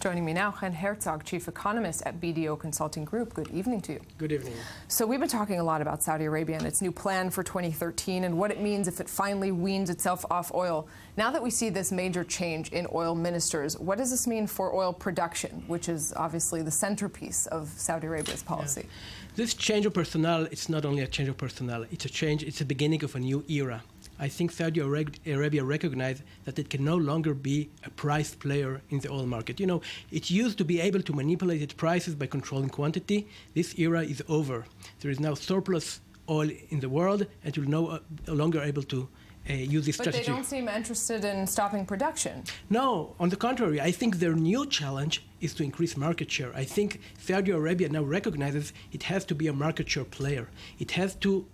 Joining me now, Chen Herzog, Chief Economist at BDO Consulting Group. Good evening to you. Good evening. So we've been talking a lot about Saudi Arabia and its new plan for 2013 and what it means if it finally weans itself off oil. Now that we see this major change in oil ministers, what does this mean for oil production, which is obviously the centerpiece of Saudi Arabia's policy? Yeah. This change of personnel, it's not only a change of personnel, it's a change, it's the beginning of a new era. I think Saudi Arabia recognized that it can no longer be a price player in the oil market. You know, it used to be able to manipulate its prices by controlling quantity. This era is over. There is now surplus oil in the world, and you're no longer able to use this strategy. But they don't seem interested in stopping production. No, on the contrary, I think their new challenge is to increase market share. I think Saudi Arabia now recognizes it has to be a market share player. It has to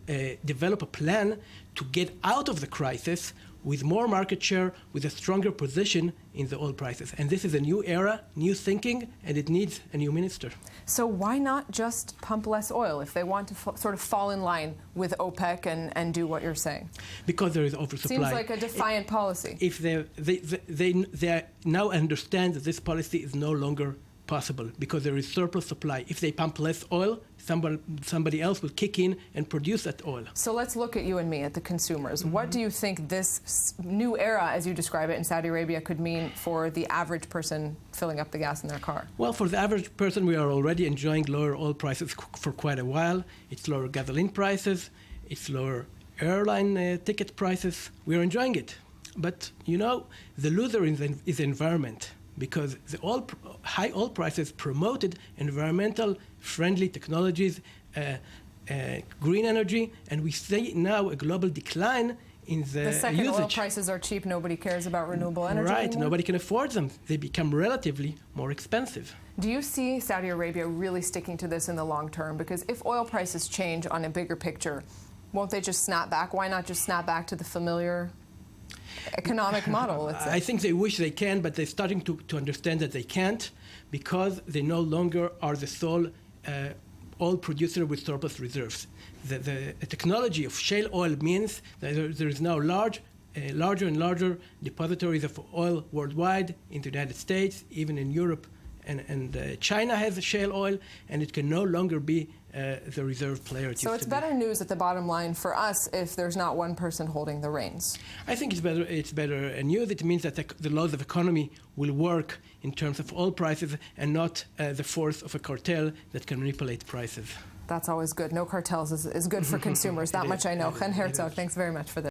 develop a plan to get out of the crisis with more market share, with a stronger position in the oil prices. And this is a new era, new thinking, and it needs a new minister. So why not just pump less oil if they want to sort of fall in line with OPEC and do what you're saying? Because there is oversupply. Seems like a defiant policy. If they now understand that this policy is no longer possible because there is surplus supply. If they pump less oil, somebody else will kick in and produce that oil. So let's look at you and me, at the consumers. Mm-hmm. What do you think this new era, as you describe it, in Saudi Arabia could mean for the average person filling up the gas in their car? Well, for the average person, we are already enjoying lower oil prices for quite a while. It's lower gasoline prices. It's lower airline ticket prices. We are enjoying it. But, you know, the loser is the environment, because the high oil prices promoted environmental friendly technologies, green energy, and we see now a global decline in the second usage. Oil prices are cheap, nobody cares about renewable energy Right, anymore? Nobody can afford them. They become relatively more expensive. Do you see Saudi Arabia really sticking to this in the long term? Because if oil prices change on a bigger picture, won't they just snap back? Why not just snap back to the familiar economic model, let's say? I think they wish they can, but they're starting to understand that they can't, because they no longer are the sole oil producer with surplus reserves. The technology of shale oil means that there is now larger and larger depositories of oil worldwide in the United States, even in Europe, and China has a shale oil, and it can no longer be the reserve player. So it's better news at the bottom line for us if there's not one person holding the reins. I think it's better news. It means that the laws of economy will work in terms of oil prices and not the force of a cartel that can manipulate prices. That's always good. No cartels is good for consumers. That much I know. Chen Herzog, thanks very much for this.